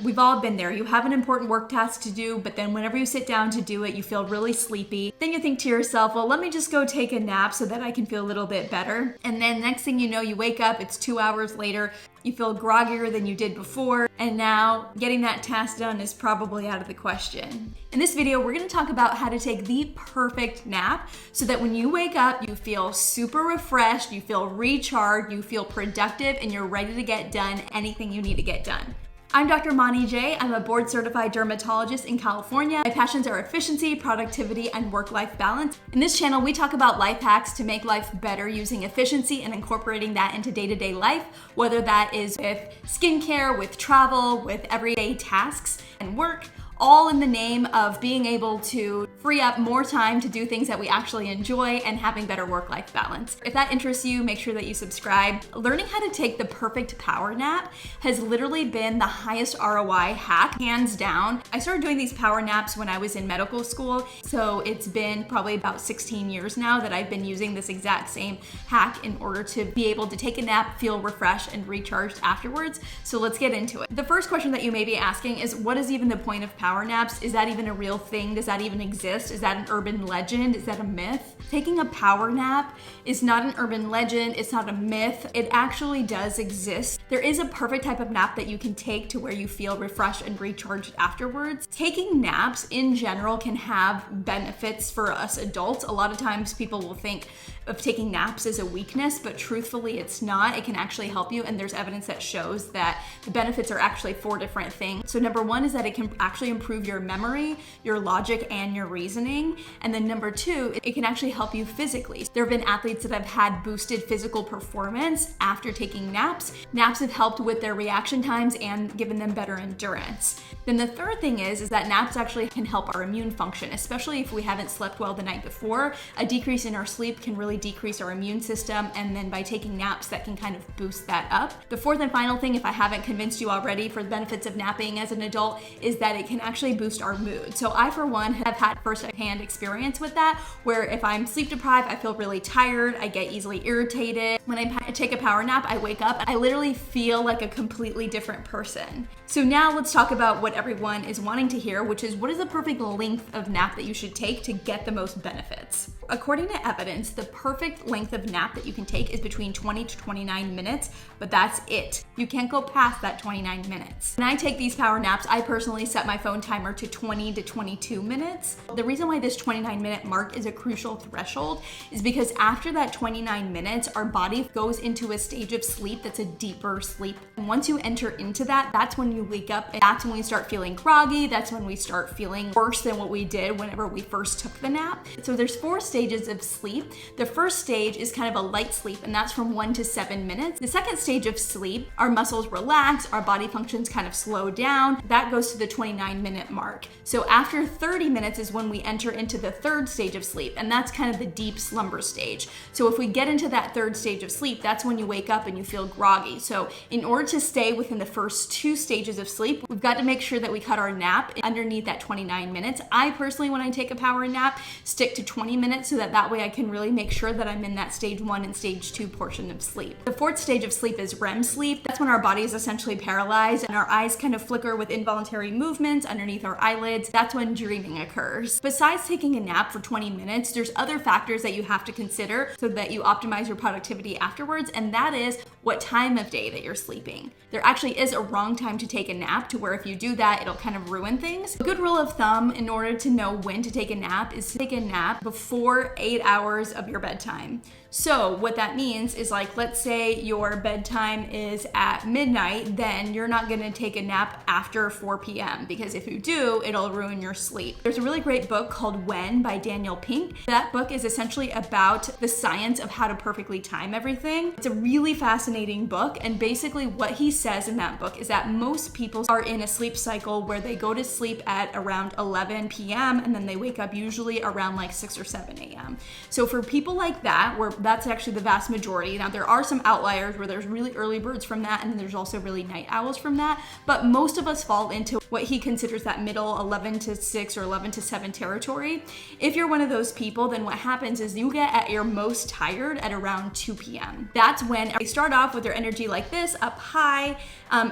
We've all been there. You have an important work task to do, but then whenever you sit down to do it, you feel really sleepy. Then you think to yourself, well, let me just go take a nap so that I can feel a little bit better. And then next thing you know, you wake up, it's 2 hours later, you feel groggier than you did before, and now getting that task done is probably out of the question. In this video, we're gonna talk about how to take the perfect nap so that when you wake up, you feel super refreshed, you feel recharged, you feel productive, and you're ready to get done anything you need to get done. I'm Dr. Mani J. I'm a board-certified dermatologist in California. My passions are efficiency, productivity, and work-life balance. In this channel, we talk about life hacks to make life better using efficiency and incorporating that into day-to-day life, whether that is with skincare, with travel, with everyday tasks and work, all in the name of being able to free up more time to do things that we actually enjoy and having better work-life balance. If that interests you, make sure that you subscribe. Learning how to take the perfect power nap has literally been the highest ROI hack, hands down. I started doing these power naps when I was in medical school, so it's been probably about 16 years now that I've been using this exact same hack in order to be able to take a nap, feel refreshed, and recharged afterwards. So let's get into it. The first question that you may be asking is, what is even the point of power naps? Is that even a real thing? Does that even exist? Is that an urban legend? Is that a myth? Taking a power nap is not an urban legend. It's not a myth. It actually does exist. There is a perfect type of nap that you can take to where you feel refreshed and recharged afterwards. Taking naps in general can have benefits for us adults. A lot of times people will think of taking naps as a weakness, but truthfully it's not. It can actually help you, and there's evidence that shows that the benefits are actually 4 different things. So number 1 is that it can actually improve your memory, your logic, and your reasoning. And then number 2, it can actually help you physically. There have been athletes that have had boosted physical performance after taking naps. Naps have helped with their reaction times and given them better endurance. Then the third thing is that naps actually can help our immune function, especially if we haven't slept well the night before. A decrease in our sleep can really decrease our immune system, and then by taking naps, that can kind of boost that up. The fourth and final thing, if I haven't convinced you already, for the benefits of napping as an adult, is that it can actually boost our mood. So I, for one, have had first-hand experience with that, where if I'm sleep deprived, I feel really tired, I get easily irritated. When I take a power nap, I wake up, I literally feel like a completely different person. So now let's talk about what everyone is wanting to hear, which is, what is the perfect length of nap that you should take to get the most benefits? According to evidence, the perfect length of nap that you can take is between 20 to 29 minutes, but that's it. You can't go past that 29 minutes. When I take these power naps, I personally set my phone timer to 20 to 22 minutes. The reason why this 29-minute mark is a crucial threshold is because after that 29 minutes, our body goes into a stage of sleep that's a deeper sleep. And once you enter into that, that's when you wake up, and that's when we start feeling groggy. That's when we start feeling worse than what we did whenever we first took the nap. So there's 4 stages of sleep. The first stage is kind of a light sleep, and that's from 1 to 7 minutes. The second stage of sleep, our muscles relax, our body functions kind of slow down. That goes to the 29-minute mark. So after 30 minutes is when we enter into the third stage of sleep, and that's kind of the deep slumber stage. So if we get into that third stage of sleep, that's when you wake up and you feel groggy. So in order to stay within the first 2 stages of sleep, we've got to make sure that we cut our nap underneath that 29 minutes. I personally, when I take a power nap, stick to 20 minutes so that way I can really make sure that I'm in that stage 1 and stage 2 portion of sleep. The 4th stage of sleep is REM sleep. That's when our body is essentially paralyzed and our eyes kind of flicker with involuntary movements underneath our eyelids. That's when dreaming occurs. Besides taking a nap for 20 minutes, there's other factors that you have to consider so that you optimize your productivity afterwards, and that is what time of day that you're sleeping. There actually is a wrong time to take a nap, to where if you do that, it'll kind of ruin things. A good rule of thumb in order to know when to take a nap is to take a nap before 8 hours of your bedtime. So what that means is, like, let's say your bedtime is at midnight, then you're not gonna take a nap after 4 p.m. because if you do, it'll ruin your sleep. There's a really great book called When by Daniel Pink. That book is essentially about the science of how to perfectly time everything. It's a really fascinating book, and basically what he says in that book is that most people are in a sleep cycle where they go to sleep at around 11 p.m. and then they wake up usually around like 6 or 7 a.m. So for people like that, where That's actually the vast majority. Now there are some outliers where there's really early birds from that, and then there's also really night owls from that, but most of us fall into what he considers that middle 11 to 6 or 11 to 7 territory. If you're one of those people, then what happens is you get at your most tired at around 2 p.m. That's when they start off with their energy like this, up high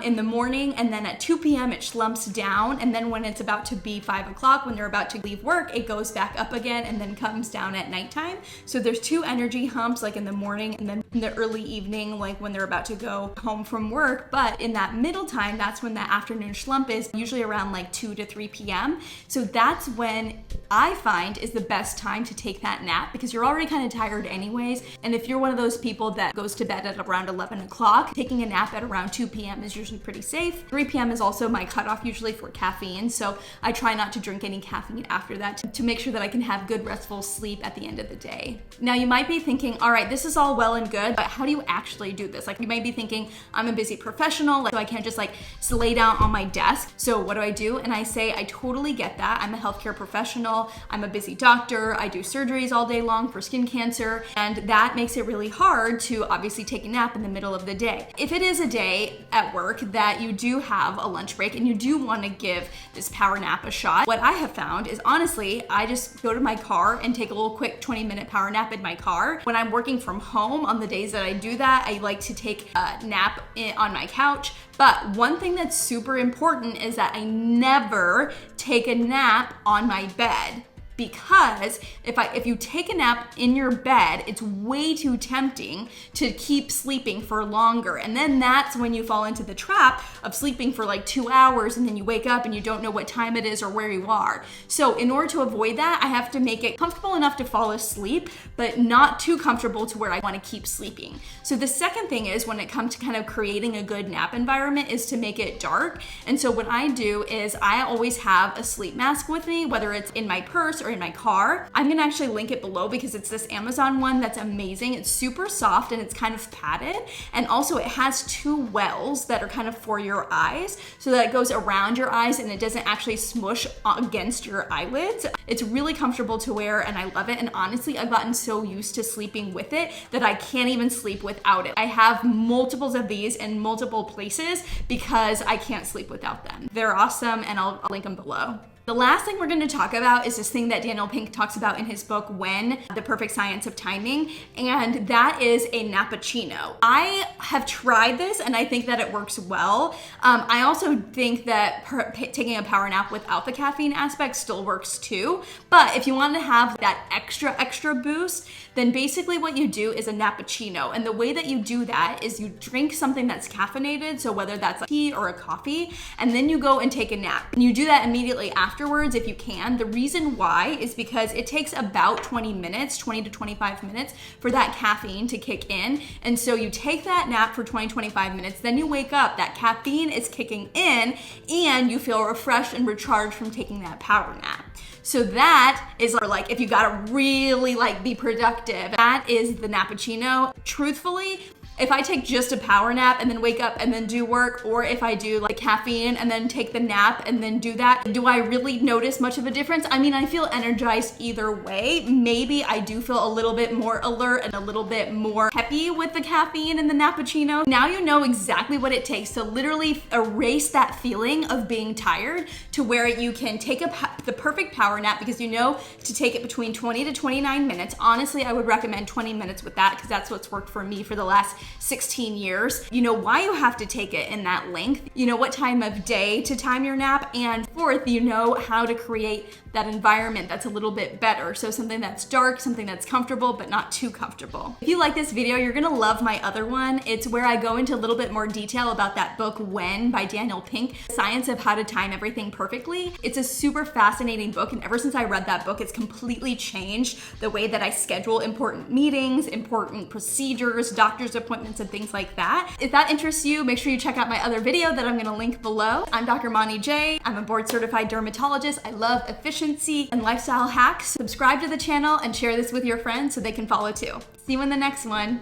in the morning, and then at 2 p.m. it slumps down, and then when it's about to be 5 o'clock, when they're about to leave work, it goes back up again and then comes down at nighttime. So there's 2 energy humps, like in the morning and then in the early evening, like when they're about to go home from work. But in that middle time, that's when that afternoon slump is, usually around like 2 to 3 p.m. So that's when I find is the best time to take that nap, because you're already kind of tired anyways. And if you're one of those people that goes to bed at around 11 o'clock, taking a nap at around 2 p.m. is usually pretty safe. 3 p.m. is also my cutoff usually for caffeine. So I try not to drink any caffeine after that to make sure that I can have good restful sleep at the end of the day. Now you might be thinking, all right, this is all well and good, but how do you actually do this? Like you might be thinking, I'm a busy professional, so I can't just like lay down on my desk. So what do? And I say, I totally get that. I'm a healthcare professional. I'm a busy doctor. I do surgeries all day long for skin cancer. And that makes it really hard to obviously take a nap in the middle of the day. If it is a day at work that you do have a lunch break and you do want to give this power nap a shot, what I have found is honestly, I just go to my car and take a little quick 20-minute power nap in my car. When I'm working from home, on the days that I do that, I like to take a nap on my couch. But one thing that's super important is that I never take a nap on my bed. Because if you take a nap in your bed, it's way too tempting to keep sleeping for longer. And then that's when you fall into the trap of sleeping for like 2 hours and then you wake up and you don't know what time it is or where you are. So in order to avoid that, I have to make it comfortable enough to fall asleep, but not too comfortable to where I want to keep sleeping. So the second thing is, when it comes to kind of creating a good nap environment, is to make it dark. And so what I do is I always have a sleep mask with me, whether it's in my purse or in my car. I'm gonna actually link it below because it's this Amazon one that's amazing. It's super soft and it's kind of padded. And also it has 2 wells that are kind of for your eyes, so that it goes around your eyes and it doesn't actually smush against your eyelids. It's really comfortable to wear and I love it. And honestly, I've gotten so used to sleeping with it that I can't even sleep without it. I have multiples of these in multiple places because I can't sleep without them. They're awesome, and I'll link them below. The last thing we're going to talk about is this thing that Daniel Pink talks about in his book, When, The Perfect Science of Timing, and that is a nappuccino. I have tried this and I think that it works well. I also think that taking a power nap without the caffeine aspect still works too, but if you want to have that extra boost, then basically what you do is a nappuccino. And the way that you do that is you drink something that's caffeinated, so whether that's a tea or a coffee, and then you go and take a nap. And you do that immediately afterwards if you can. The reason why is because it takes about 20 to 25 minutes for that caffeine to kick in. And so you take that nap for 20-25 minutes, then you wake up, that caffeine is kicking in, and you feel refreshed and recharged from taking that power nap. So that is like, if you gotta really like be productive, that is the nappuccino. Truthfully, if I take just a power nap and then wake up and then do work, or if I do like caffeine and then take the nap and then do that, do I really notice much of a difference? I mean, I feel energized either way. Maybe I do feel a little bit more alert and a little bit more peppy with the caffeine and the nappuccino. Now you know exactly what it takes to literally erase that feeling of being tired, to where you can take the perfect power nap, because you know to take it between 20 to 29 minutes. Honestly, I would recommend 20 minutes with that, because that's what's worked for me for the last 16 years. You know why you have to take it in that length. You know what time of day to time your nap. And fourth, you know how to create that environment that's a little bit better. So something that's dark, something that's comfortable, but not too comfortable. If you like this video, you're gonna love my other one. It's where I go into a little bit more detail about that book, When, by Daniel Pink, Science of How to Time Everything Perfectly. It's a super fascinating book. And ever since I read that book, it's completely changed the way that I schedule important meetings, important procedures, doctor's appointments, and things like that. If that interests you, make sure you check out my other video that I'm gonna link below. I'm Dr. Mani J. I'm a board certified dermatologist. I love efficiency and lifestyle hacks. Subscribe to the channel and share this with your friends so they can follow too. See you in the next one.